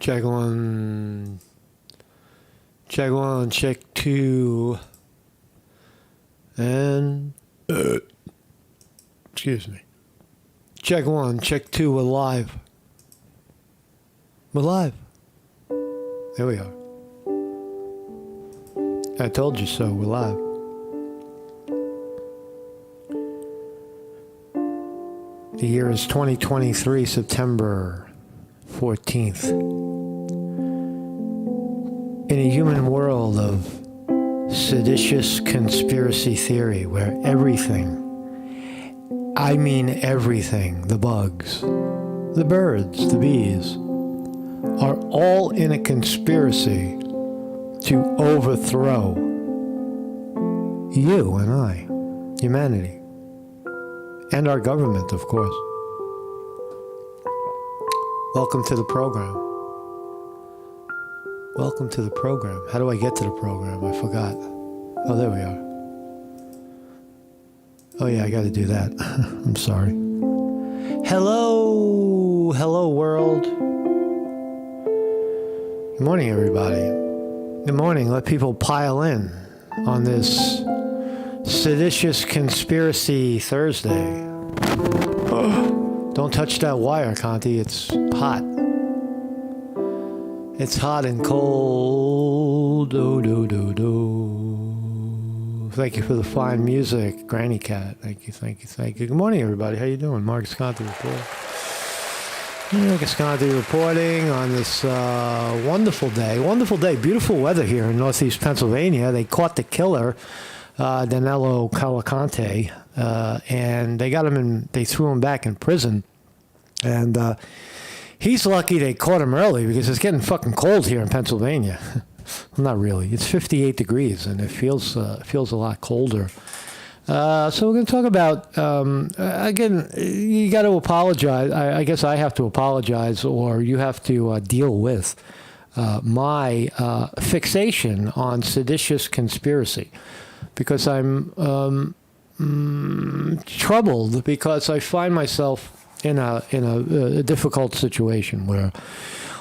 Check one. Check one, check two. And... excuse me. Check one, check two, we're live. We're live. There we are. I told you so, we're live. The year is 2023, September 14th. In a human world of seditious conspiracy theory where everything, I mean everything, the bugs, the birds, the bees, are all in a conspiracy to overthrow you and I, humanity, and our government, of course. Welcome to the program. Welcome to the program. How do I get to the program? I forgot. Oh, there we are. Oh, yeah, I got to do that. I'm sorry. Hello. Hello, world. Good morning, everybody. Good morning. Let people pile in on this seditious conspiracy Thursday. Don't touch that wire, Conti. It's hot. It's hot and cold. Do, do, do, do. Thank you for the fine music, Granny Cat. Thank you, thank you, thank you. Good morning, everybody. How you doing? Marcus Conti report. Marcus Conti reporting on this wonderful day. Wonderful day. Beautiful weather here in northeast Pennsylvania. They caught the killer, Danilo Cavalcante, and they got him in. They threw him back in prison, and he's lucky they caught him early because it's getting fucking cold here in Pennsylvania. Well, not really. It's 58 degrees, and it feels a lot colder. So we're going to talk about, again, you got to apologize. I guess I have to apologize, or you have to deal with my fixation on seditious conspiracy, because I'm troubled because I find myself in a difficult situation where,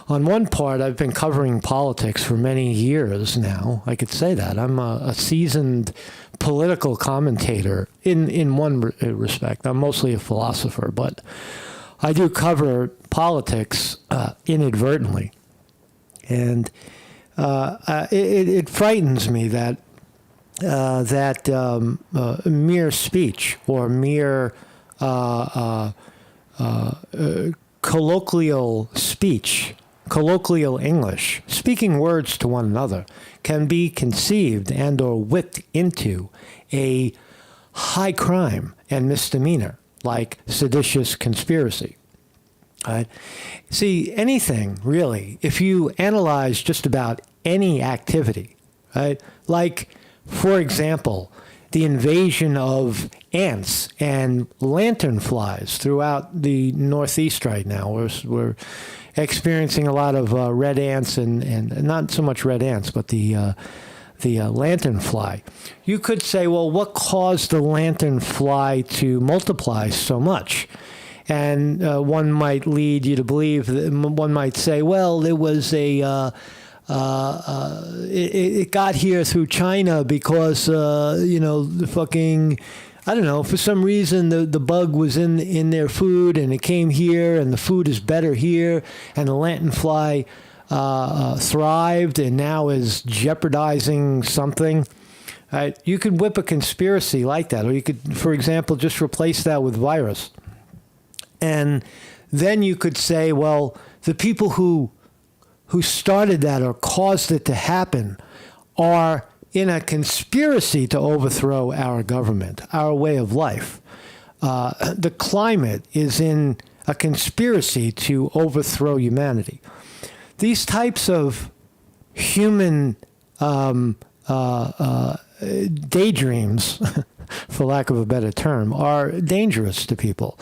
on one part, I've been covering politics for many years now. I could say that. I'm a seasoned political commentator in one respect. I'm mostly a philosopher, but I do cover politics inadvertently. And it frightens me that mere speech or mere colloquial speech, colloquial English, speaking words to one another, can be conceived and or whipped into a high crime and misdemeanor like seditious conspiracy. Right? See, anything really, if you analyze just about any activity, right? Like, for example, the invasion of ants and lanternflies throughout the Northeast right now. We're experiencing a lot of red ants and not so much red ants, but the lanternfly. You could say, well, what caused the lanternfly to multiply so much? And one might lead you to believe that one might say, well, there was it got here through China because, the fucking, I don't know, for some reason the bug was in their food and it came here and the food is better here and the lanternfly thrived and now is jeopardizing something. Right? You could whip a conspiracy like that, or you could, for example, just replace that with virus. And then you could say, well, the people who started that or caused it to happen are in a conspiracy to overthrow our government, our way of life. The climate is in a conspiracy to overthrow humanity. These types of human daydreams, for lack of a better term, are dangerous to people.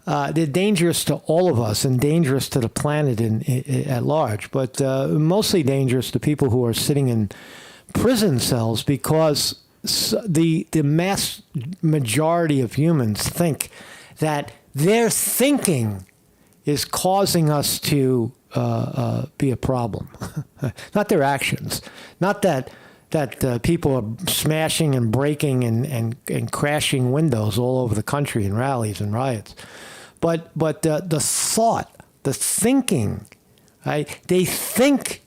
They're dangerous to all of us and dangerous to the planet at large, but mostly dangerous to people who are sitting in prison cells because the mass majority of humans think that their thinking is causing us to be a problem, not their actions, not that people are smashing and breaking and crashing windows all over the country in rallies and riots, but the thought, the thinking, right? They think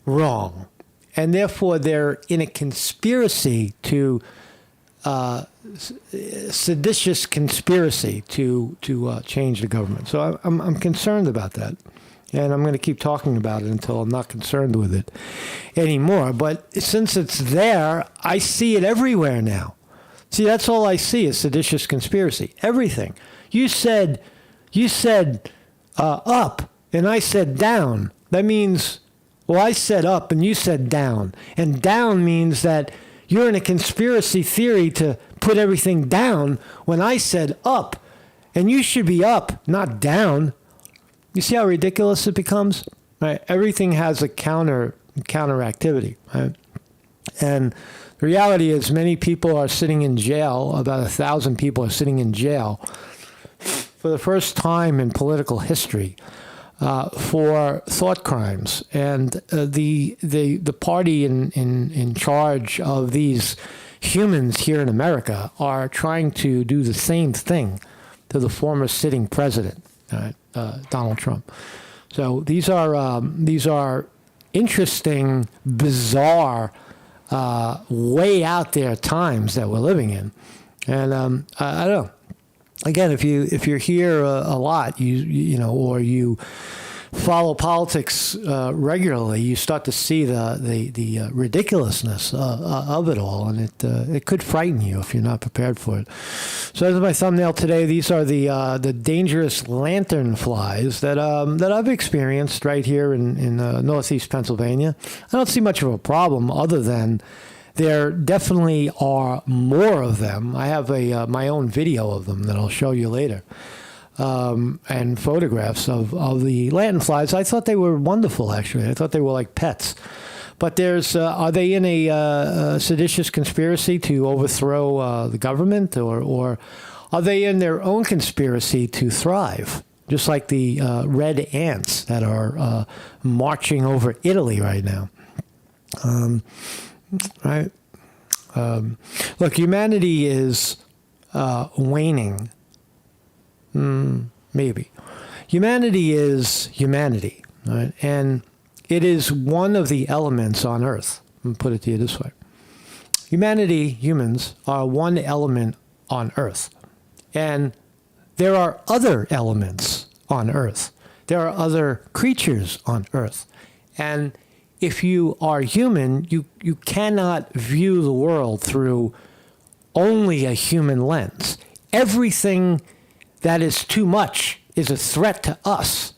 wrong, and therefore they're in a conspiracy to seditious conspiracy to change the government. So I'm concerned about that, and I'm going to keep talking about it until I'm not concerned with it anymore. But since it's there, I see it everywhere now. See, that's all I see is seditious conspiracy. Everything. You said up, and I said down. That means, well, I said up and you said down, and down means that you're in a conspiracy theory to put everything down when I said up, and you should be up, not down. You see how ridiculous it becomes? Right? Everything has a counter activity, right? And the reality is many people are sitting in jail. About 1,000 people are sitting in jail for the first time in political history for thought crimes. And the party in charge of these humans here in America are trying to do the same thing to the former sitting president, Donald Trump. So these are interesting, bizarre, way out there times that we're living in. And I don't know. Again, if you're here a lot, you know, or you follow politics regularly, you start to see the ridiculousness of it all, and it could frighten you if you're not prepared for it. So that's my thumbnail today. These are the dangerous lantern flies that I've experienced right here in northeast Pennsylvania. I don't see much of a problem other than there definitely are more of them. I have my own video of them that I'll show you later, and photographs of the lanternflies. I thought they were wonderful, actually. I thought they were like pets. But are they in a seditious conspiracy to overthrow the government, or are they in their own conspiracy to thrive? Just like the red ants that are marching over Italy right now. Right. Look, humanity is waning. Maybe. Humanity is humanity, right? And it is one of the elements on Earth. Let me put it to you this way. Humans, are one element on Earth. And there are other elements on Earth. There are other creatures on Earth. And if you are human, you cannot view the world through only a human lens. Everything that is too much is a threat to us.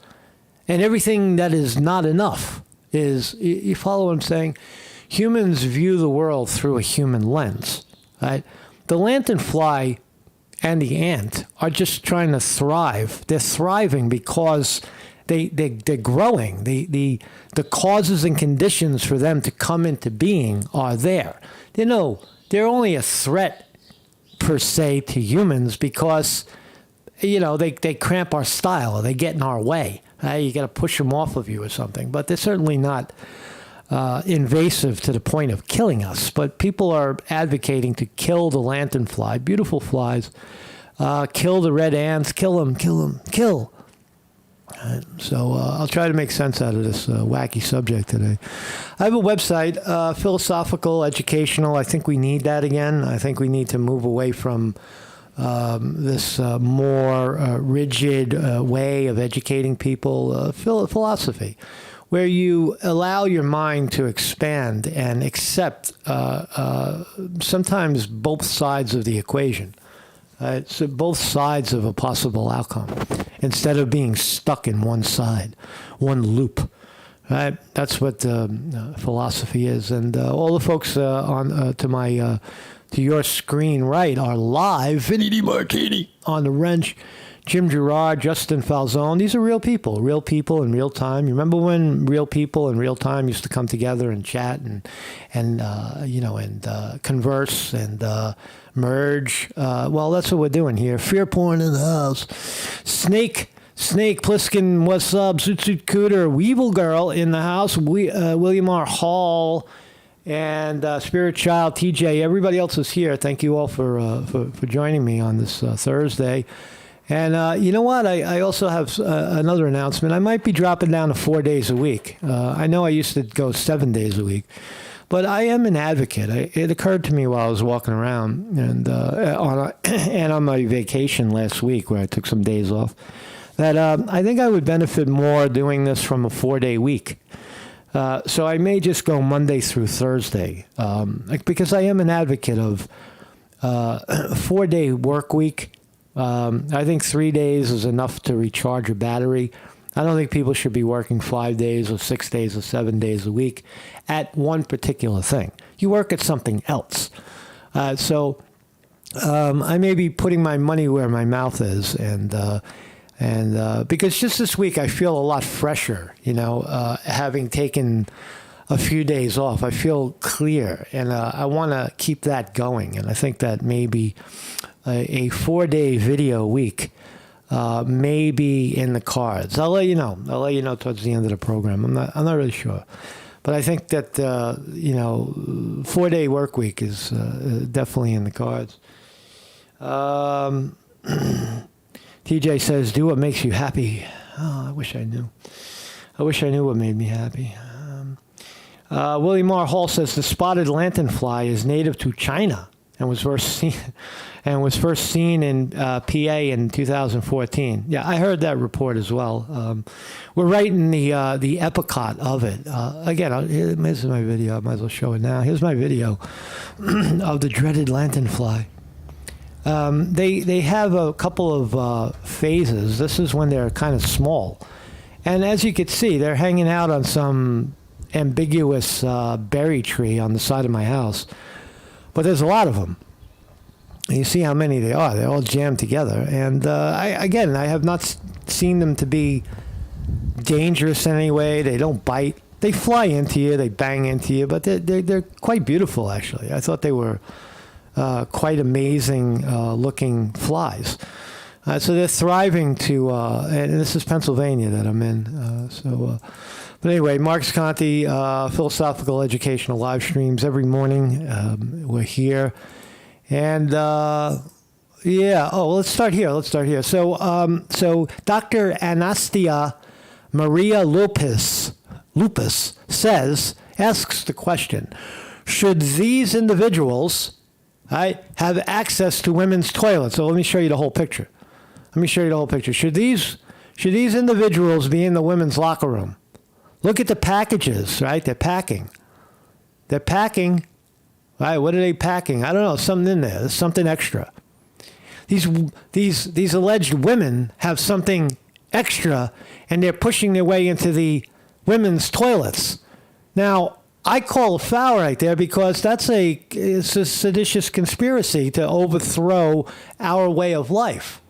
And everything that is not enough is, you follow what I'm saying? Humans view the world through a human lens, right? The lanternfly and the ant are just trying to thrive. They're thriving because they're growing. The causes and conditions for them to come into being are there. They're only a threat per se to humans because, they cramp our style, or they get in our way. You got to push them off of you or something. But they're certainly not invasive to the point of killing us. But people are advocating to kill the lanternfly, beautiful flies, kill the red ants, kill them, kill. So I'll try to make sense out of this wacky subject today. I have a website, philosophical, educational. I think we need that again. I think we need to move away from this more rigid way of educating people, philosophy, where you allow your mind to expand and accept sometimes both sides of the equation. So both sides of a possible outcome, instead of being stuck in one side, one loop. Right? That's what philosophy is. And all the folks to your screen right are live. Vinny DiMartini on the wrench. Jim Gerard, Justin Falzone. These are real people in real time. You remember when real people in real time used to come together and chat and converse and merge? Well, that's what we're doing here. Fear porn in the house. Snake Snake Pliskin, what's up? Zoot Cooter, Weevil Girl in the house. William R. Hall and Spirit Child, TJ. Everybody else is here. Thank you all for joining me on this Thursday. And you know what? I also have another announcement. I might be dropping down to 4 days a week. I know I used to go 7 days a week, but I am an advocate. It occurred to me while I was walking around and on my vacation last week, where I took some days off, that I think I would benefit more doing this from a 4-day week. So I may just go Monday through Thursday, because I am an advocate of a 4-day work week. I think 3 days is enough to recharge a battery. I don't think people should be working 5 days or 6 days or 7 days a week at one particular thing. You work at something else. So I may be putting my money where my mouth is, and because just this week I feel a lot fresher, having taken a few days off. I feel clear, and I want to keep that going. And I think that maybe a 4-day video week may be in the cards. I'll let you know. Towards the end of the program. I'm not really sure, but I think that 4-day work week is definitely in the cards. TJ says, "Do what makes you happy." Oh, I wish I knew. I wish I knew what made me happy. William R. Hall says the spotted lanternfly is native to China and was first seen in PA in 2014. Yeah, I heard that report as well. We're right in the epicot of it. Again, here's my video. I might as well show it now. Here's my video of the dreaded lanternfly. They have a couple of phases. This is when they're kind of small. And as you can see, they're hanging out on some ambiguous berry tree on the side of my house. But there's a lot of them. And you see how many they are. They're all jammed together. And I have not seen them to be dangerous in any way. They don't bite. They fly into you. They bang into you. But they're quite beautiful, actually. I thought they were quite amazing looking flies. So they're thriving to, and this is Pennsylvania that I'm in. But anyway, Marcus Conte, philosophical educational live streams every morning. We're here. And let's start here. So Dr. Anastasia Maria Lupus asks the question, should these individuals have access to women's toilets? So let me show you the whole picture. Should these individuals be in the women's locker room? Look at the packages, right? They're packing. Right, what are they packing? I don't know, something in there. There's something extra. These alleged women have something extra, and they're pushing their way into the women's toilets. Now, I call a foul right there, because it's a seditious conspiracy to overthrow our way of life.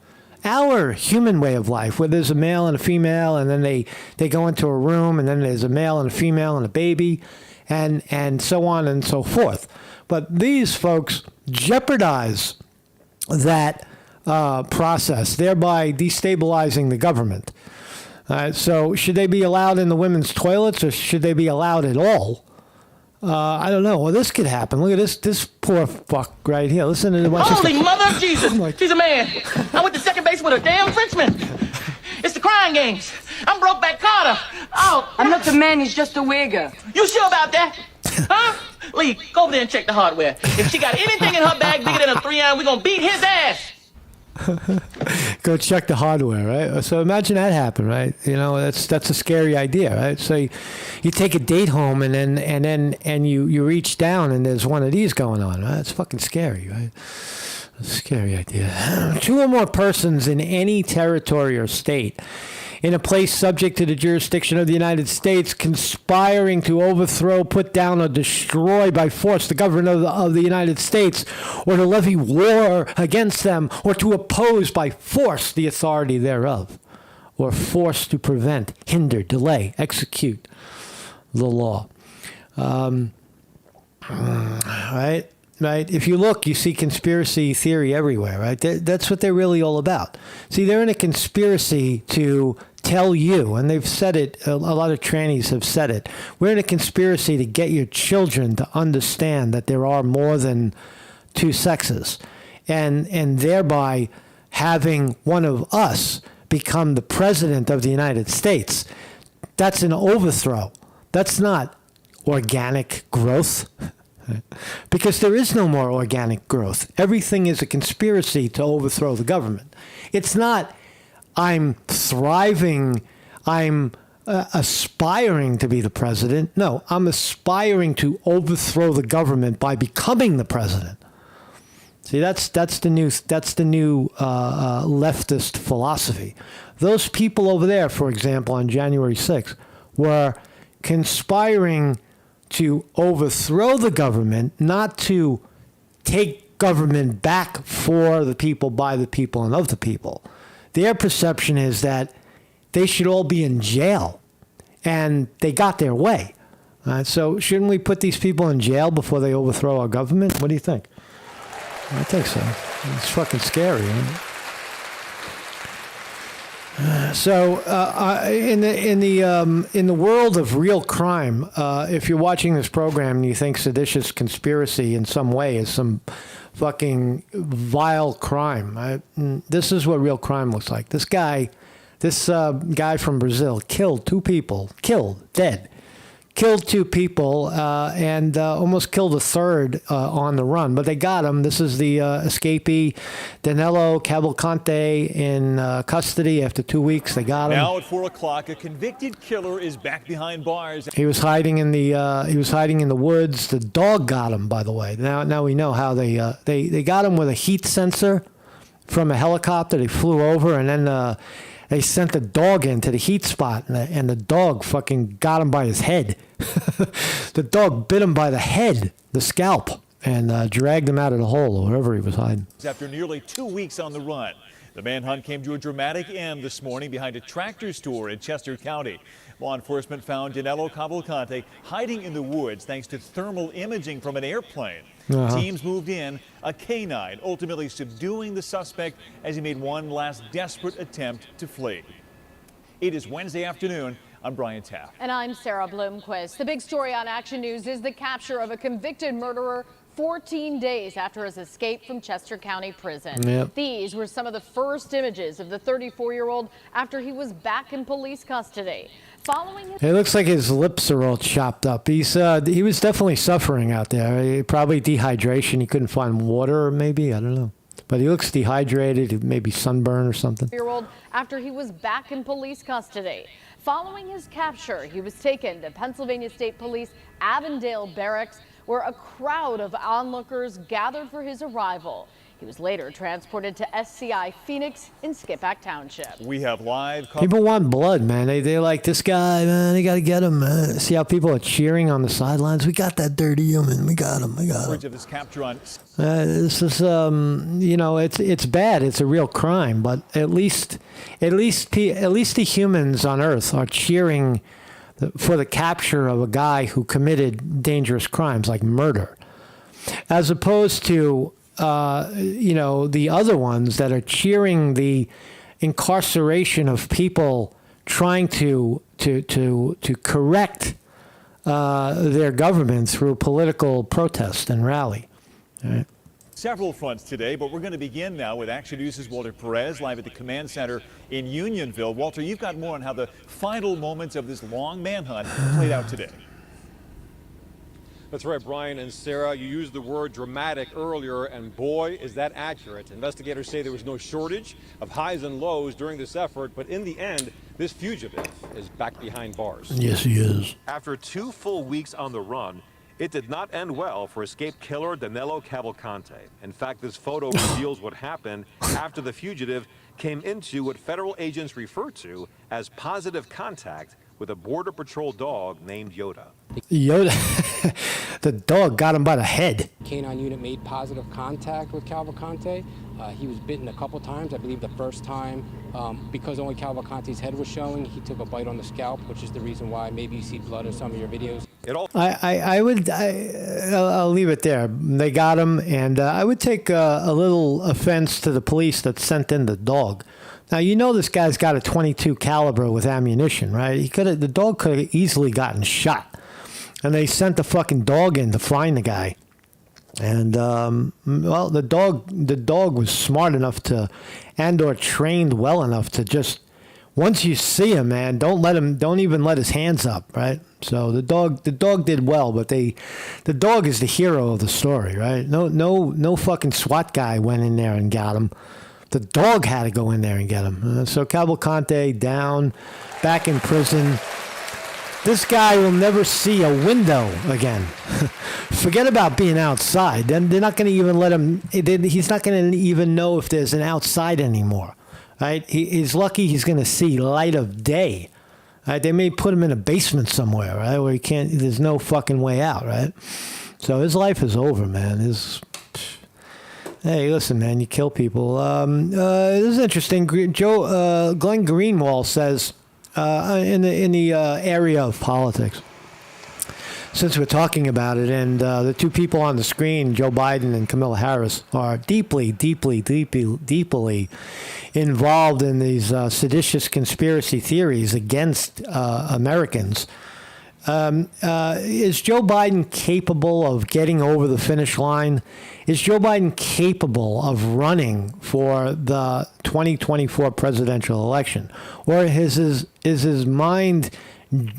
Our human way of life, where there's a male and a female, and then they go into a room, and then there's a male and a female and a baby, and so on and so forth. But these folks jeopardize that process, thereby destabilizing the government. So should they be allowed in the women's toilets, or should they be allowed at all? I don't know. Well, this could happen. Look at this poor fuck right here. Listen to the Holy mother of Jesus! She's a man. I went to second base with a damn Frenchman. It's the crying games. I'm Brokeback Carter. Oh, I'm not a man. He's just a wigger. You sure about that? Huh? Lee, go over there and check the hardware. If she got anything in her bag bigger than a 3-iron, we're gonna beat his ass. Go check the hardware, right? So imagine that happen, right? That's a scary idea, right? So you take a date home, and you reach down, and there's one of these going on, right? It's fucking scary, right? It's a scary idea. 2 or more persons in any territory or state in a place subject to the jurisdiction of the United States conspiring to overthrow, put down, or destroy by force the government of the United States, or to levy war against them, or to oppose by force the authority thereof, or force to prevent, hinder, delay, execute the law. Right? right? If you look, you see conspiracy theory everywhere, right? That's what they're really all about. See, they're in a conspiracy to tell you, and they've said it, a lot of trannies have said it, we're in a conspiracy to get your children to understand that there are more than two sexes, and thereby having one of us become the president of the United States. That's an overthrow. That's not organic growth. Because there is no more organic growth. Everything is a conspiracy to overthrow the government. It's not, I'm thriving, I'm aspiring to be the president. No, I'm aspiring to overthrow the government by becoming the president. See, that's the new leftist philosophy. Those people over there, for example, on January 6th, were conspiring to overthrow the government, not to take government back for the people, by the people, and of the people. Their perception is that they should all be in jail, and they got their way. So shouldn't we put these people in jail before they overthrow our government? What do you think? I think so. It's fucking scary, isn't it? So, in the world of real crime, if you're watching this program and you think seditious conspiracy in some way is some fucking vile crime, this is what real crime looks like. This guy from Brazil killed two people, dead. Killed two people and almost killed a third on the run, but they got him. This is the escapee, Danilo Cavalcante, in custody after 2 weeks. They got him. Now at 4 o'clock, a convicted killer is back behind bars. He was hiding in the woods. The dog got him, by the way. Now we know how they got him with a heat sensor from a helicopter. They flew over and then. They sent the dog into the heat spot, and the dog fucking got him by his head. The dog bit him by the head, the scalp, and dragged him out of the hole or wherever he was hiding. After nearly 2 weeks on the run, the manhunt came to a dramatic end this morning behind a tractor store in Chester County. Law enforcement found Danilo Cavalcante hiding in the woods thanks to thermal imaging from an airplane. Teams moved in, a canine ultimately subduing the suspect as he made one last desperate attempt to flee. It is Wednesday afternoon. I'm Brian Taft. And I'm Sarah Bloomquist. The big story on Action News is the capture of a convicted murderer 14 days after his escape from Chester County Prison. Yep. These were some of the first images of the 34-year-old after he was back in police custody. Following his... It looks like his lips are all chopped up. He was definitely suffering out there. Probably dehydration. He couldn't find water, maybe. I don't know. But he looks dehydrated, maybe sunburn or something. Year-old after he was back in police custody. Following his capture, he was taken to Pennsylvania State Police Avondale Barracks, where a crowd of onlookers gathered for his arrival. He was later transported to SCI Phoenix in Skippack Township. We have live... People want blood, man. They like, this guy, man, they got to get him, man. See how people are cheering on the sidelines? We got that dirty human. We got him. Coverage of this capture on... This is, it's bad. It's a real crime, but at least the humans on Earth are cheering for the capture of a guy who committed dangerous crimes like murder, as opposed to the other ones that are cheering the incarceration of people trying to correct their government through political protest and rally. All right. Several fronts today, but we're going to begin now with Action News' Walter Perez live at the command center in Unionville. Walter, you've got more on how the final moments of this long manhunt played out today. That's right, Brian and Sarah. You used the word dramatic earlier, and boy, is that accurate. Investigators say there was no shortage of highs and lows during this effort, but in the end, this fugitive is back behind bars. Yes, he is. After 2 full weeks on the run, it did not end well for escaped killer Danilo Cavalcante. In fact, this photo reveals what happened after the fugitive came into what federal agents refer to as positive contact with a Border Patrol dog named Yoda. The dog got him by the head. canine unit made positive contact with Cavalcante. He was bitten a couple times. I believe the first time, because only Cavalcante's head was showing, he took a bite on the scalp, which is the reason why maybe you see blood in some of your videos. I'll leave it there. They got him, and I would take a little offense to the police that sent in the dog. Now, you know this guy's got a .22 caliber with ammunition, right? The dog could have easily gotten shot. And they sent the fucking dog in to find the guy. And, well, the dog was smart enough to, or trained well enough to just, once you see him, man, don't even let his hands up, right? So the dog did well, but the dog is the hero of the story, right? No fucking SWAT guy went in there and got him. The dog had to go in there and get him. So Cavalcante down, back in prison. This guy will never see a window again. Forget about being outside. Then they're not going to even let him. He's not going to even know if there's an outside anymore. Right? He's lucky he's going to see light of day. Right? They may put him in a basement somewhere, right, where he can't. There's no fucking way out, right? So his life is over, man. Hey, listen, man, you kill people. This is interesting. Glenn Greenwald says, in the area of politics, since we're talking about it, and the two people on the screen, Joe Biden and Kamala Harris, are deeply involved in these seditious conspiracy theories against Americans. Is Joe Biden capable of getting over the finish line? Is Joe Biden capable of running for the 2024 presidential election? Or is his mind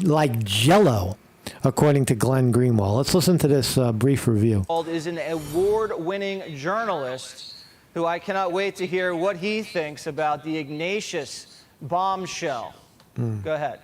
like jello, according to Glenn Greenwald? Let's listen to this brief review. Is an award-winning journalist who I cannot wait to hear what he thinks about the Ignatius bombshell. Go ahead.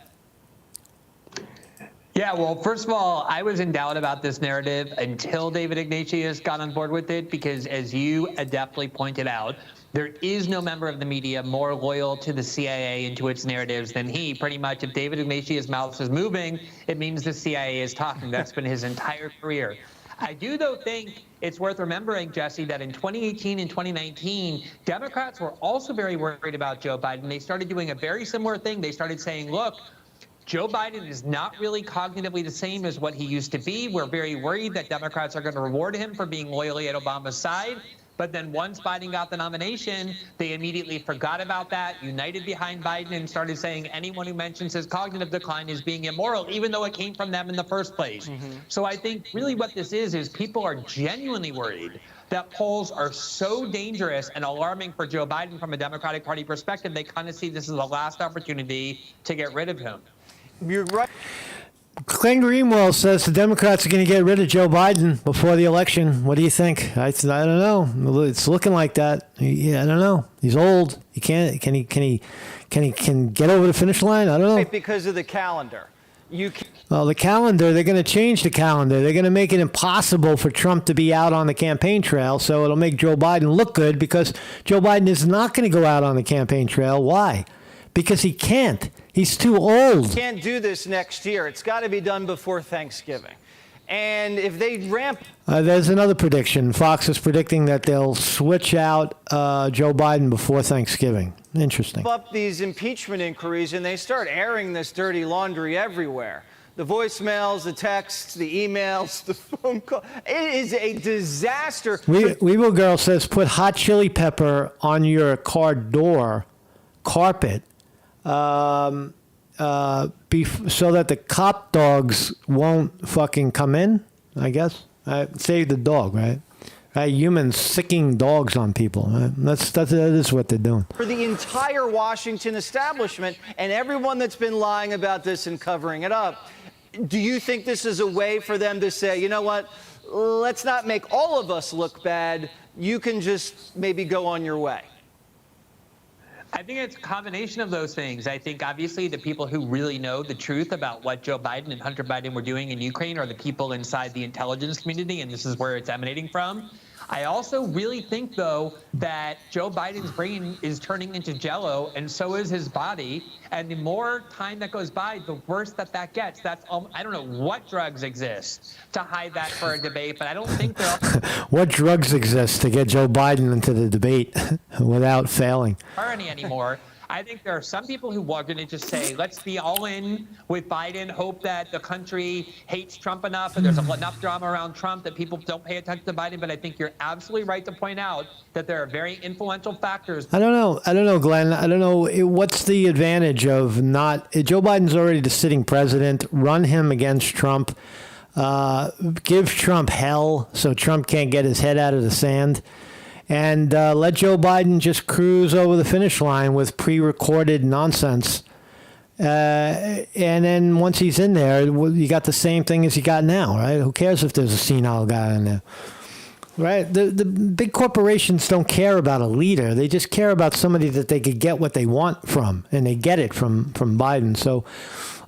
Yeah, well, first of all, I was in doubt about this narrative until David Ignatius got on board with it, because as you adeptly pointed out, there is no member of the media more loyal to the CIA and to its narratives than he. Pretty much, if David Ignatius' mouth is moving, it means the CIA is talking. That's been his entire career. I do, though, think it's worth remembering, Jesse, that in 2018 and 2019, Democrats were also very worried about Joe Biden. They started doing a very similar thing. They started saying, look, Joe Biden is not really cognitively the same as what he used to be. We're very worried that Democrats are going to reward him for being loyally at Obama's side. But then once Biden got the nomination, they immediately forgot about that, united behind Biden, and started saying anyone who mentions his cognitive decline is being immoral, even though it came from them in the first place. So I think really what this is people are genuinely worried that polls are so dangerous and alarming for Joe Biden from a Democratic Party perspective, they kind of see this as the last opportunity to get rid of him. You're right. Glenn Greenwald says the Democrats are going to get rid of Joe Biden before the election. What do you think? I don't know. It's looking like that. I don't know. He's old. He can't. Can he get over the finish line? I don't know. Because of the calendar. Well, the calendar, they're going to change the calendar. They're going to make it impossible for Trump to be out on the campaign trail, so it'll make Joe Biden look good, because Joe Biden is not going to go out on the campaign trail. Why? Because he can't. He's too old. Can't do this next year. It's got to be done before Thanksgiving. And if they ramp... there's another prediction. Fox is predicting that they'll switch out Joe Biden before Thanksgiving. Interesting. ...up these impeachment inquiries, and they start airing this dirty laundry everywhere. The voicemails, the texts, the emails, the phone call. It is a disaster. Weevil Girl says, put hot chili pepper on your car door carpet. So that the cop dogs won't fucking come in, I guess. Save the dog, right? Humans sicking dogs on people. Right? That is what they're doing. For the entire Washington establishment and everyone that's been lying about this and covering it up, do you think this is a way for them to say, you know what, let's not make all of us look bad. You can just maybe go on your way? I think it's a combination of those things. I think, obviously, the people who really know the truth about what Joe Biden and Hunter Biden were doing in Ukraine are the people inside the intelligence community, and this is where it's emanating from. I also really think, though, that Joe Biden's brain is turning into jello, and so is his body. And the more time that goes by, the worse that gets. I don't know what drugs exist to hide that for a debate, but I don't think there What drugs exist to get Joe Biden into the debate without failing? are any anymore. I think there are some people who are going to just say, let's be all in with Biden, hope that the country hates Trump enough and there's enough drama around Trump that people don't pay attention to Biden. But I think you're absolutely right to point out that there are very influential factors. I don't know, Glenn. I don't know. What's the advantage of not... Joe Biden's already the sitting president. Run him against Trump. Give Trump hell so Trump can't get his head out of the sand. And let Joe Biden just cruise over the finish line with pre-recorded nonsense. And then once he's in there, you got the same thing as you got now, right? Who cares if there's a senile guy in there? Right? The big corporations don't care about a leader. They just care about somebody that they could get what they want from, and they get it from Biden. So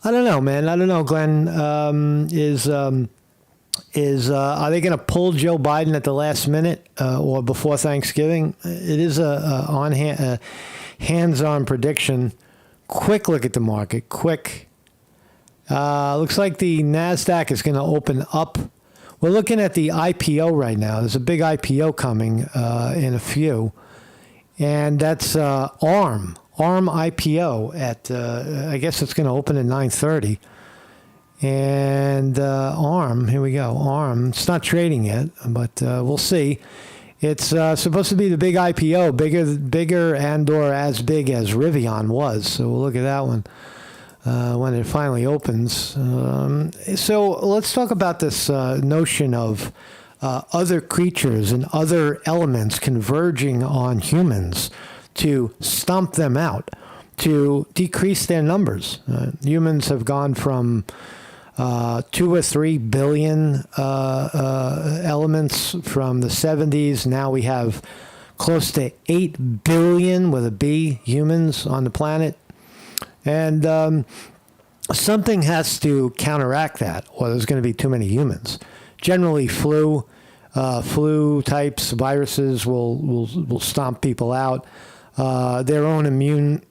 I don't know, man. I don't know, Glenn. Are they going to pull Joe Biden at the last minute or before Thanksgiving? It is a hands-on prediction. Quick look at the market. Quick. Looks like the NASDAQ is going to open up. We're looking at the IPO right now. There's a big IPO coming in a few. And that's ARM. ARM IPO at, I guess it's going to open at 9:30. And ARM, here we go. ARM, it's not trading yet, but we'll see. It's supposed to be the big IPO, bigger and or as big as Rivian was. So we'll look at that one when it finally opens. So let's talk about this notion of other creatures and other elements converging on humans to stomp them out, to decrease their numbers. Humans have gone from 2 or 3 billion elements from the 70s. Now we have close to 8 billion with a B humans on the planet. And something has to counteract that, or there's going to be too many humans. Generally, flu types, viruses will stomp people out. Their own immune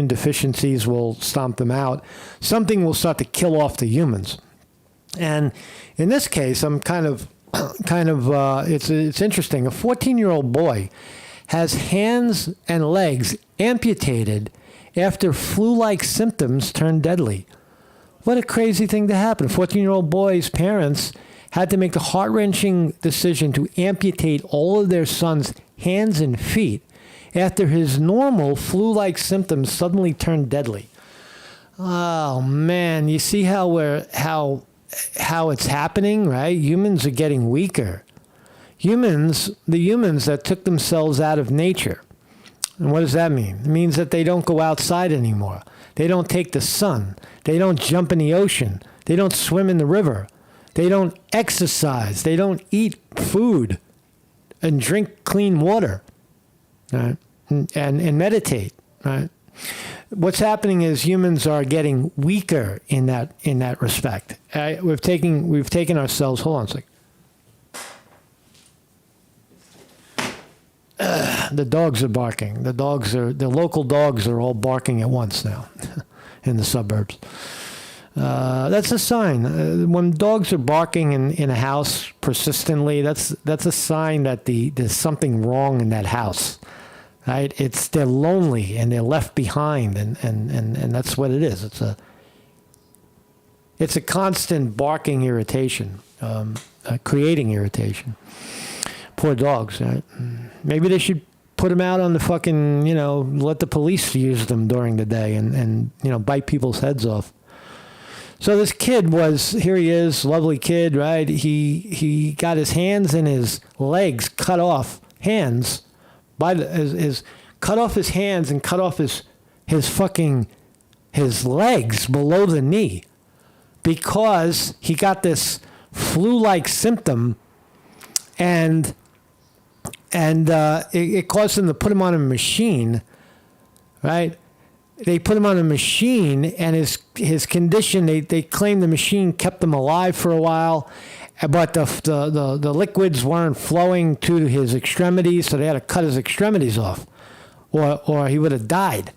deficiencies will stomp them out. Something will start to kill off the humans. And in this case, I'm it's interesting. A 14-year-old boy has hands and legs amputated after flu-like symptoms turned deadly. What a crazy thing to happen. A 14-year-old boy's parents had to make the heart-wrenching decision to amputate all of their son's hands and feet after his normal flu-like symptoms suddenly turned deadly. Oh man, you see how it's happening, right? Humans are getting weaker. The humans that took themselves out of nature. And what does that mean? It means that they don't go outside anymore. They don't take the sun. They don't jump in the ocean. They don't swim in the river. They don't exercise. They don't eat food and drink clean water. Right? And meditate, right? What's happening is humans are getting weaker in that respect. We've taken ourselves. Hold on a second. The dogs are barking. The local dogs are all barking at once now in the suburbs. That's a sign. When dogs are barking in a house persistently, that's a sign that there's something wrong in that house. Right? They're lonely and they're left behind, and that's what it is. It's a constant barking irritation, creating irritation. Poor dogs, right? Maybe they should put them out on the fucking, let the police use them during the day and bite people's heads off. So this kid here he is, lovely kid, right? He got his hands and his legs cut off, cut off his hands and cut off his legs below the knee because he got this flu-like symptom and it caused him to put him on a machine, right? They put him on a machine, and his condition, they claim the machine kept him alive for a while, but the liquids weren't flowing to his extremities, so they had to cut his extremities off, or he would have died.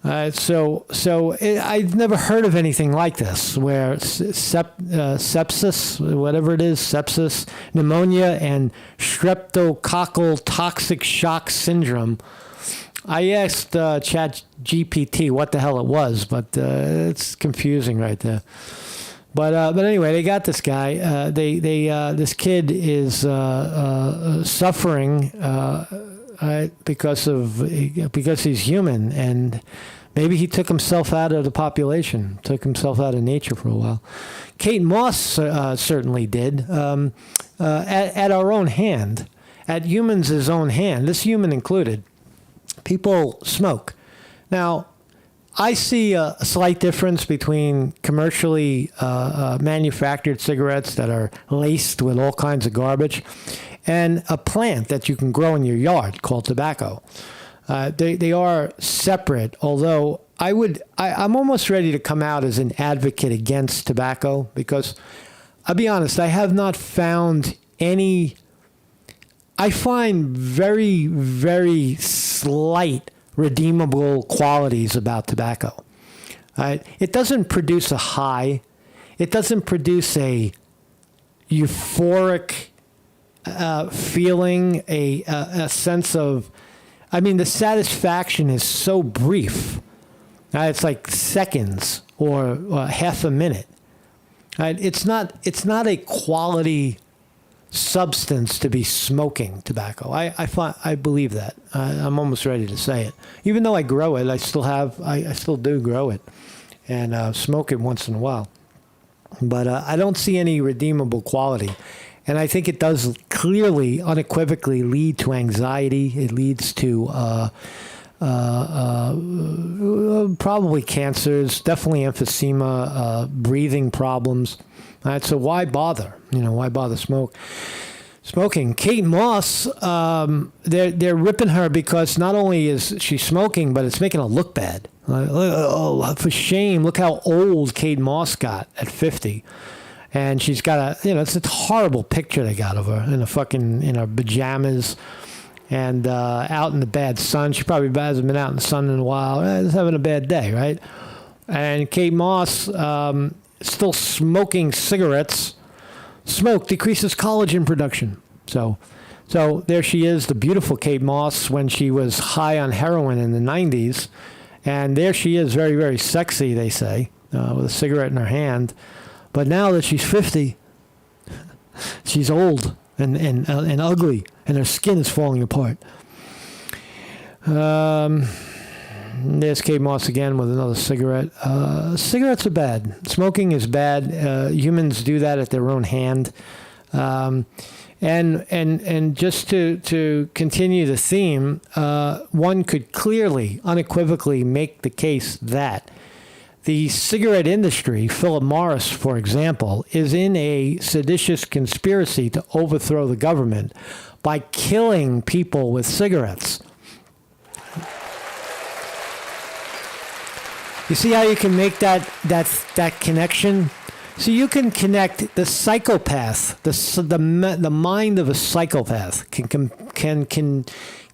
I've never heard of anything like this, where sepsis, whatever it is, sepsis, pneumonia, and streptococcal toxic shock syndrome. I asked ChatGPT what the hell it was, but it's confusing right there. But anyway, they got this guy. This kid is suffering because he's human, and maybe he took himself out of the population, took himself out of nature for a while. Kate Moss certainly did, at our own hand, at humans' own hand, this human included. People smoke. Now, I see a slight difference between commercially manufactured cigarettes that are laced with all kinds of garbage and a plant that you can grow in your yard called tobacco. They are separate, although I'm almost ready to come out as an advocate against tobacco, because I'll be honest, I have not found any. I find very, very slight redeemable qualities about tobacco. It doesn't produce a high. It doesn't produce a euphoric feeling, a sense of, the satisfaction is so brief. It's like seconds or half a minute. It's not a quality substance to be smoking tobacco. I believe that. I'm almost ready to say it. Even though I grow it, I still do grow it and smoke it once in a while. But I don't see any redeemable quality. And I think it does clearly, unequivocally lead to anxiety. It leads to probably cancers, definitely emphysema, breathing problems. So why bother? Why bother smoking? Kate Moss, they're ripping her because not only is she smoking, but it's making her look bad. Oh, for shame! Look how old Kate Moss got at 50. And she's got it's a horrible picture they got of her in her pajamas and out in the bad sun. She probably hasn't been out in the sun in a while. Just having a bad day, right? And Kate Moss still smoking cigarettes. Smoke decreases collagen production. So there she is, the beautiful Kate Moss when she was high on heroin in the 90s. And there she is, very, very sexy, they say, with a cigarette in her hand. But now that she's 50, she's old and ugly, and her skin is falling apart. There's Kate Moss again with another cigarette. Cigarettes are bad. Smoking is bad. Humans do that at their own hand. And just to continue the theme, one could clearly, unequivocally make the case that the cigarette industry, Philip Morris, for example, is in a seditious conspiracy to overthrow the government by killing people with cigarettes. You see how you can make that connection? So you can connect the psychopath, the mind of a psychopath can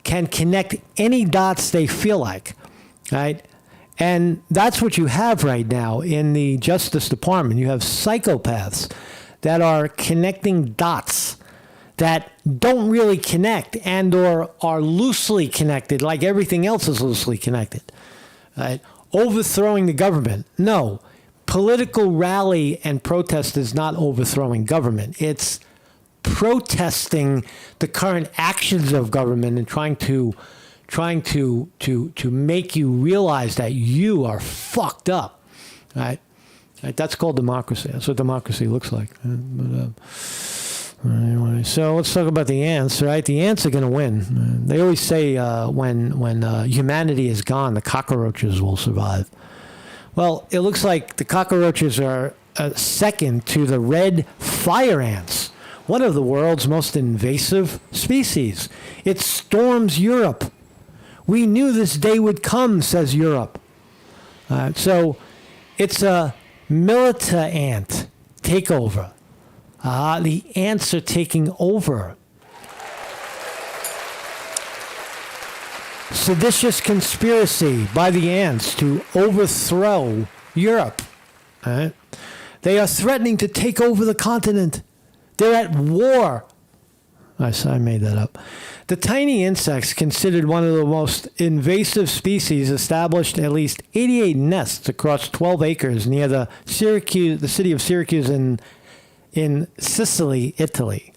connect any dots they feel like, right? And that's what you have right now in the Justice Department. You have psychopaths that are connecting dots that don't really connect and or are loosely connected, like everything else is loosely connected. Right? Overthrowing the government. No. Political rally and protest is not overthrowing government. It's protesting the current actions of government and trying to make you realize that you are fucked up, right? That's called democracy. That's what democracy looks like. Anyway, so let's talk about the ants, right? The ants are going to win. They always say when humanity is gone, the cockroaches will survive. Well, it looks like the cockroaches are second to the red fire ants, one of the world's most invasive species. It storms Europe. We knew this day would come, says Europe. So it's a milita ant takeover. The ants are taking over. Seditious conspiracy by the ants to overthrow Europe. All right? They are threatening to take over the continent. They're at war. I made that up. The tiny insects, considered one of the most invasive species, established at least 88 nests across 12 acres near the city of Syracuse in Sicily, Italy.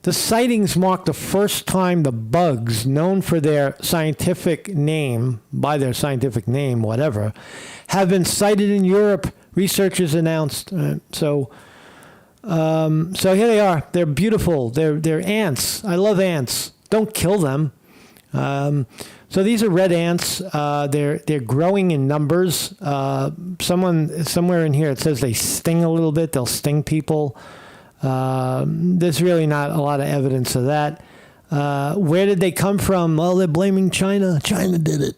The sightings mark the first time the bugs, known for their scientific name, whatever, have been sighted in Europe, researchers announced. So here they are. They're beautiful. They're ants. I love ants. Don't kill them. So these are red ants. They're growing in numbers. Somewhere in here it says they sting a little bit. They'll sting people. There's really not a lot of evidence of that. Where did they come from? Well, they're blaming China. China did it.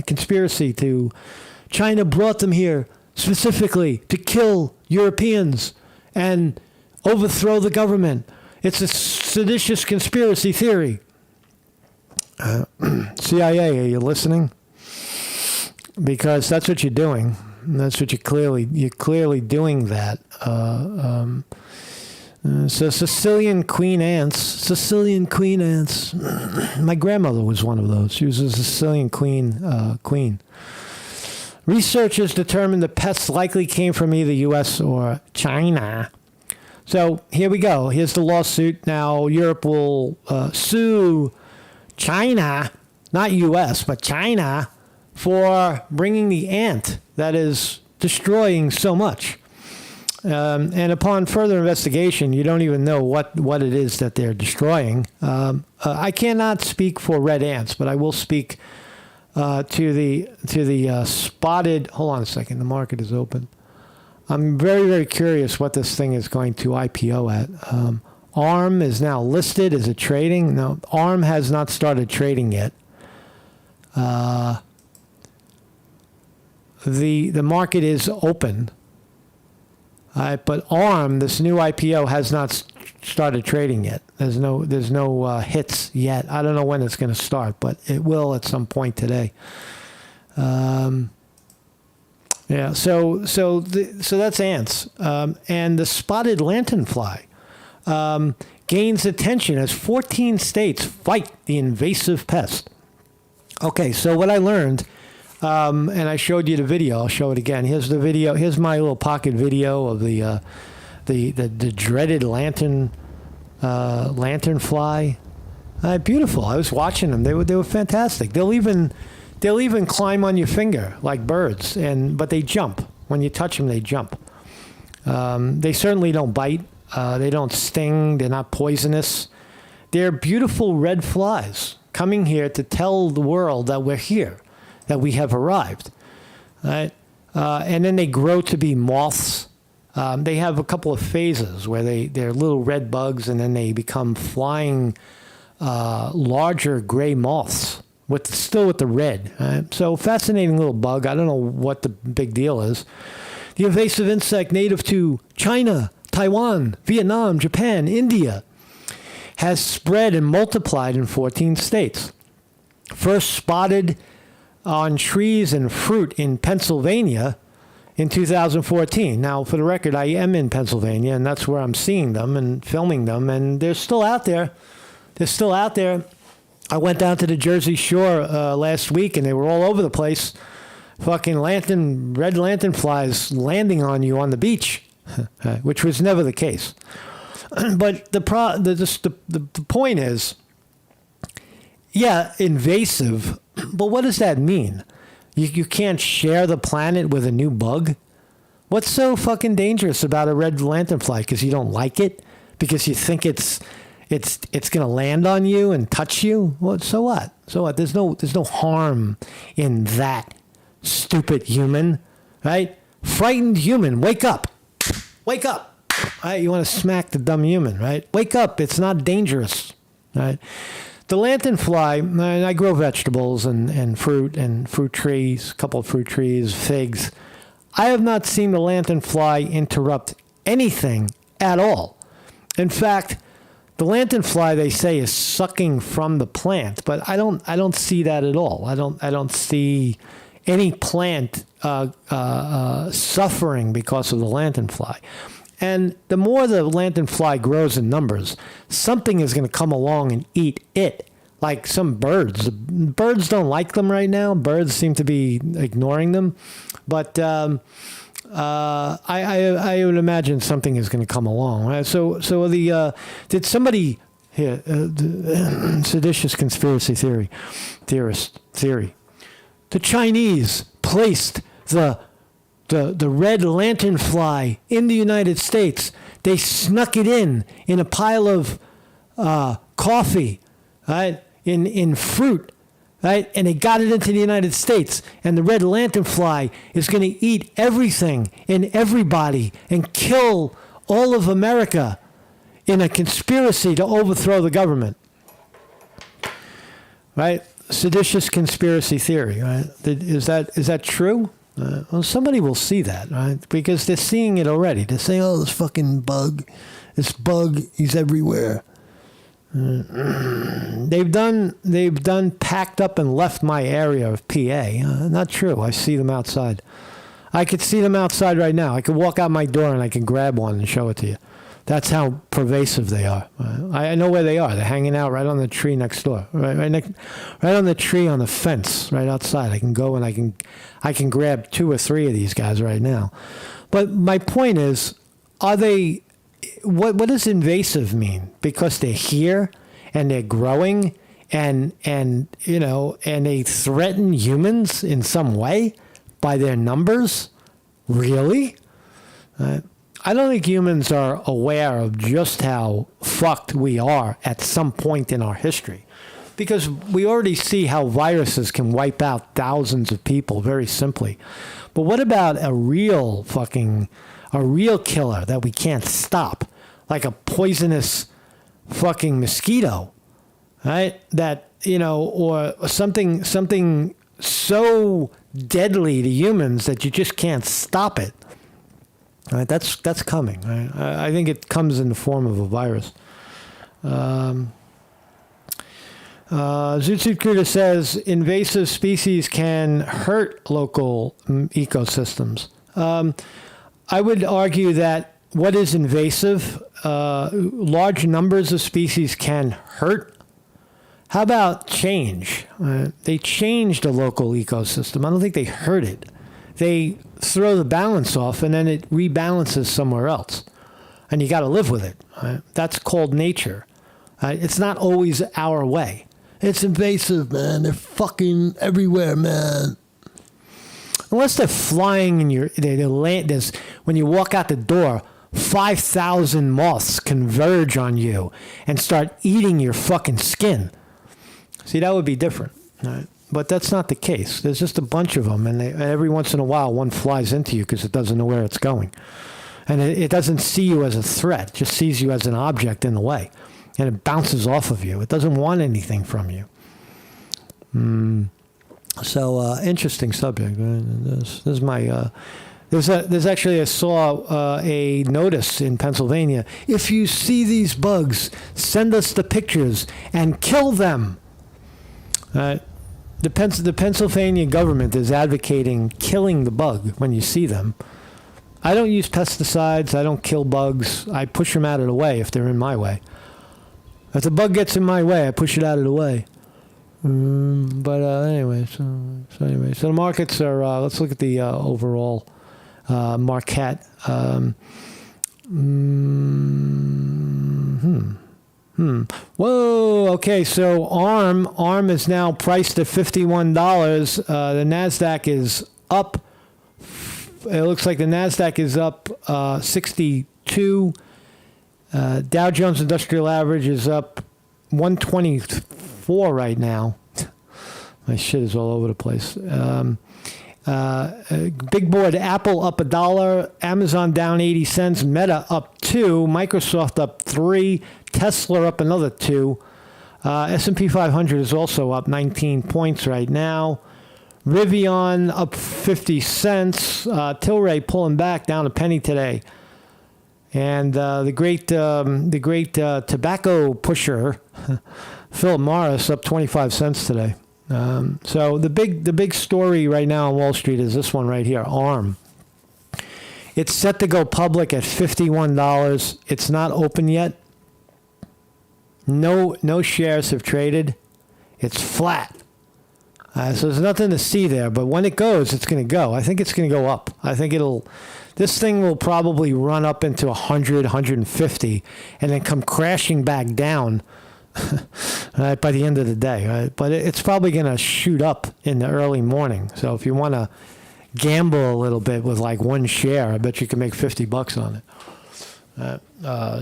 Conspiracy to China brought them here specifically to kill Europeans and overthrow the government. It's a seditious conspiracy theory. CIA, are you listening? Because that's what you're doing. That's what you're clearly doing that. So Sicilian queen ants. My grandmother was one of those. She was a Sicilian queen. Researchers determined the pests likely came from either U.S. or China. So here we go. Here's the lawsuit. Now Europe will sue China, not U.S., but China, for bringing the ant that is destroying so much. And upon further investigation, you don't even know what it is that they're destroying. I cannot speak for red ants, but I will speak to the spotted. Hold on a second. The market is open. I'm very, very curious what this thing is going to IPO at. ARM is now listed. Is it trading? No, ARM has not started trading yet. The market is open. But ARM, this new IPO, has not started trading yet. There's no hits yet. I don't know when it's going to start, but it will at some point today. Yeah. So that's ants, and the spotted lanternfly gains attention as 14 states fight the invasive pest. Okay. So what I learned. And I showed you the video. I'll show it again. Here's the video. Here's my little pocket video of the dreaded lanternfly. Beautiful. I was watching them. They were fantastic. They'll even climb on your finger like birds. But they jump when you touch them. They jump. They certainly don't bite. They don't sting. They're not poisonous. They're beautiful red flies coming here to tell the world that we're here. That we have arrived, right? And then they grow to be moths. They have a couple of phases where they're little red bugs, and then they become flying, larger gray moths still with the red. Right? So fascinating little bug. I don't know what the big deal is. The invasive insect native to China, Taiwan, Vietnam, Japan, India, has spread and multiplied in 14 states. First spotted on trees and fruit in Pennsylvania in 2014. Now, for the record, I am in Pennsylvania, and that's where I'm seeing them and filming them, and they're still out there. They're still out there. I went down to the Jersey Shore last week, and they were all over the place. Fucking red lanternflies landing on you on the beach, which was never the case. But the point is, yeah, invasive. But what does that mean? You can't share the planet with a new bug? What's so fucking dangerous about a red lanternfly? Because you don't like it? Because you think it's going to land on you and touch you? Well, so what? So what? There's no harm in that, stupid human, right? Frightened human, wake up. Wake up. Right? You want to smack the dumb human, right? Wake up. It's not dangerous, right? The lanternfly, I grow vegetables and fruit trees, a couple of fruit trees, figs. I have not seen the lanternfly interrupt anything at all. In fact, the lanternfly, they say, is sucking from the plant, but I don't see that at all. I don't see any plant suffering because of the lanternfly. And the more the lanternfly grows in numbers, something is going to come along and eat it, like some birds. Birds don't like them right now. Birds seem to be ignoring them. But I would imagine something is going to come along. Right? So did somebody here, seditious conspiracy theory. The Chinese placed the red lanternfly in the United States. They snuck it in a pile of coffee, right? In fruit, right? And they got it into the United States. And the red lanternfly is going to eat everything and everybody and kill all of America in a conspiracy to overthrow the government, right? Seditious conspiracy theory, right? Is that true? Well, somebody will see that, right? Because they're seeing it already. They're saying, "Oh, this fucking bug, he's everywhere." They've done packed up and left my area of PA. Not true. I see them outside. I could see them outside right now. I could walk out my door and I can grab one and show it to you. That's how pervasive they are. I know where they are. They're hanging out right on the tree next door, right on the tree on the fence, right outside. I can go and I can grab 2 or 3 of these guys right now. But my point is, are they? What does invasive mean? Because they're here and they're growing and they threaten humans in some way by their numbers? Really? I don't think humans are aware of just how fucked we are at some point in our history, because we already see how viruses can wipe out thousands of people very simply. But what about a real killer that we can't stop, like a poisonous fucking mosquito, right? That, or something so deadly to humans that you just can't stop it. All right, that's coming. Right? I think it comes in the form of a virus. Zootsuit Critter says invasive species can hurt local ecosystems. I would argue that what is invasive, large numbers of species can hurt. How about change? They changed a local ecosystem. I don't think they hurt it. They throw the balance off, and then it rebalances somewhere else. And you got to live with it. Right? That's called nature. It's not always our way. It's invasive, man. They're fucking everywhere, man. Unless they're flying in they land. When you walk out the door, 5,000 moths converge on you and start eating your fucking skin. See, that would be different. Right? But that's not the case. There's just a bunch of them, and every once in a while, one flies into you because it doesn't know where it's going. And it doesn't see you as a threat. It just sees you as an object in the way. And it bounces off of you. It doesn't want anything from you. So, interesting subject. This is my... There's actually, I saw a notice in Pennsylvania. If you see these bugs, send us the pictures and kill them. The Pennsylvania government is advocating killing the bug when you see them. I don't use pesticides. I don't kill bugs. I push them out of the way if they're in my way. If the bug gets in my way, I push it out of the way. But anyway, so the markets are. Let's look at the overall market. Whoa. Okay. So ARM is now priced at $51. The Nasdaq is up. It looks like the Nasdaq is up 62. Dow Jones Industrial Average is up 124 right now. My shit is all over the place. Big board, Apple up $1, Amazon down 80 cents, Meta up 2, Microsoft up 3, Tesla up another 2. S&P 500 is also up 19 points right now. Rivian up 50 cents. Tilray pulling back down a penny today. And the great tobacco pusher, Philip Morris, up 25 cents today. So the big story right now on Wall Street is this one right here, ARM. It's set to go public at $51. It's not open yet. No shares have traded. It's flat. So there's nothing to see there. But when it goes, it's going to go. I think it's going to go up. I think this thing will probably run up into 100, 150, and then come crashing back down right, by the end of the day. Right? But it's probably going to shoot up in the early morning. So if you want to gamble a little bit with like one share, I bet you can make $50 on it.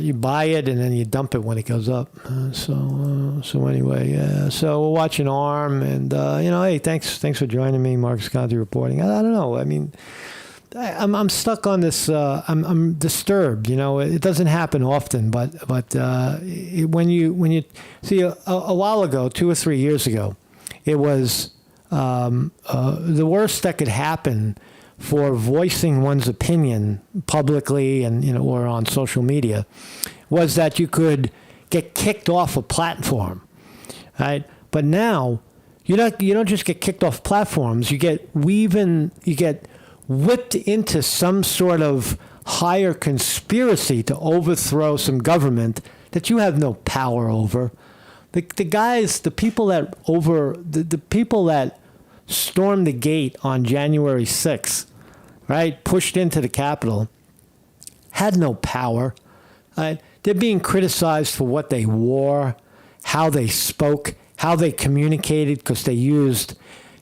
You buy it and then you dump it when it goes up. So anyway, yeah. So we're watching ARM, and hey, thanks for joining me, Marcus Conte reporting. I don't know. I mean, I'm stuck on this. I'm disturbed. It doesn't happen often, but when you see a while ago, 2 or 3 years ago, it was the worst that could happen for voicing one's opinion publicly and or on social media was that you could get kicked off a platform, right? But now you don't just get kicked off platforms. You get whipped into some sort of higher conspiracy to overthrow some government that you have no power over. The people that stormed the gate on January 6th, right, pushed into the Capitol, had no power. Right? They're being criticized for what they wore, how they spoke, how they communicated, because they used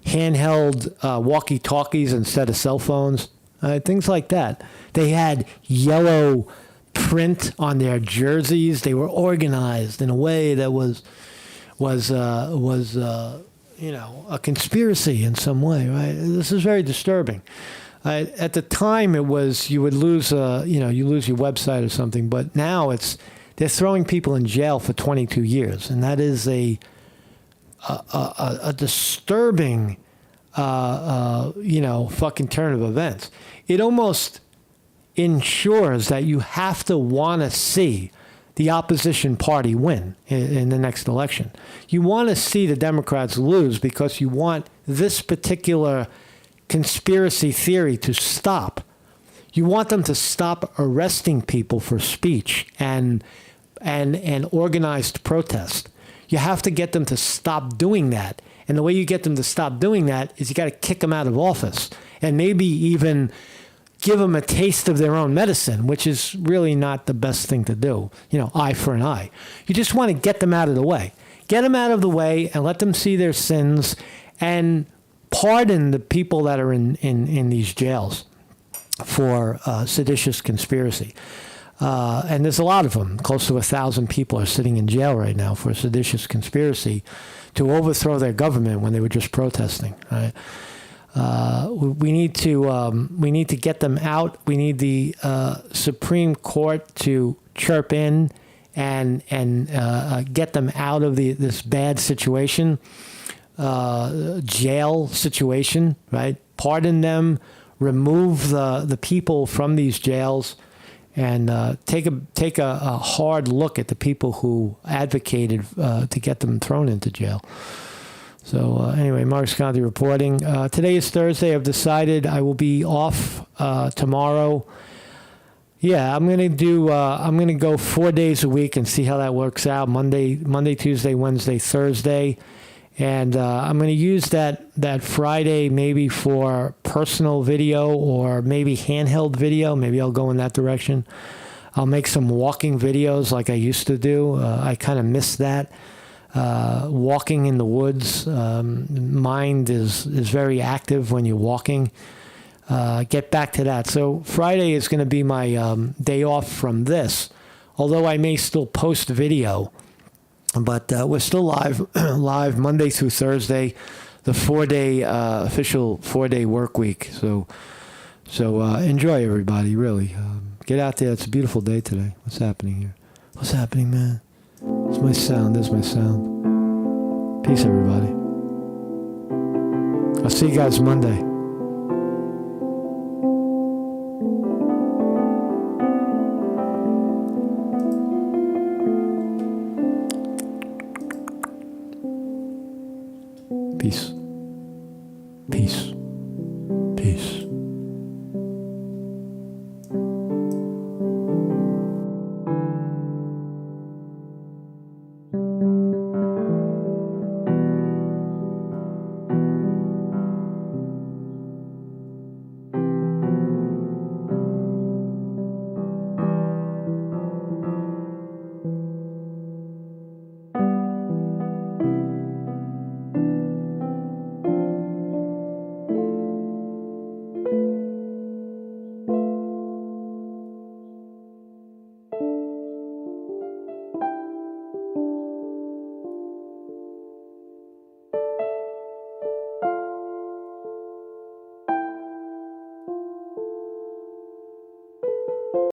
handheld walkie-talkies instead of cell phones, things like that. They had yellow print on their jerseys. They were organized in a way that was a conspiracy in some way, right? This is very disturbing. At the time, it was you would lose, you lose your website or something. But now they're throwing people in jail for 22 years, and that is a disturbing, fucking turn of events. It almost ensures that you have to want to see the opposition party win in the next election. You want to see the Democrats lose because you want this particular conspiracy theory to stop. You want them to stop arresting people for speech and organized protest. You have to get them to stop doing that. And the way you get them to stop doing that is you got to kick them out of office and maybe even give them a taste of their own medicine, which is really not the best thing to do. Eye for an eye. You just want to get them out of the way. Get them out of the way and let them see their sins and pardon the people that are in these jails for seditious conspiracy. And there's a lot of them. Close to 1,000 people are sitting in jail right now for seditious conspiracy to overthrow their government when they were just protesting. Right? We need to get them out. We need the Supreme Court to chirp in and get them out of this bad situation, jail situation. Right? Pardon them, remove the people from these jails, and take a hard look at the people who advocated to get them thrown into jail. So anyway, Mark Sconti reporting. Today is Thursday. I've decided I will be off tomorrow. Yeah, I'm gonna go 4 days a week and see how that works out. Monday, Tuesday, Wednesday, Thursday, and I'm gonna use that Friday maybe for personal video or maybe handheld video. Maybe I'll go in that direction. I'll make some walking videos like I used to do. I kind of miss that. Walking in the woods, mind is very active when you're walking. Get back to that. So Friday is going to be my day off from this, although I may still post video. But we're still live Monday through Thursday, the 4-day official 4-day work week. So enjoy, everybody. Really, get out there. It's a beautiful day today. What's happening here? What's happening, man? It's my sound. There's my sound. Peace, everybody. I'll see you guys Monday.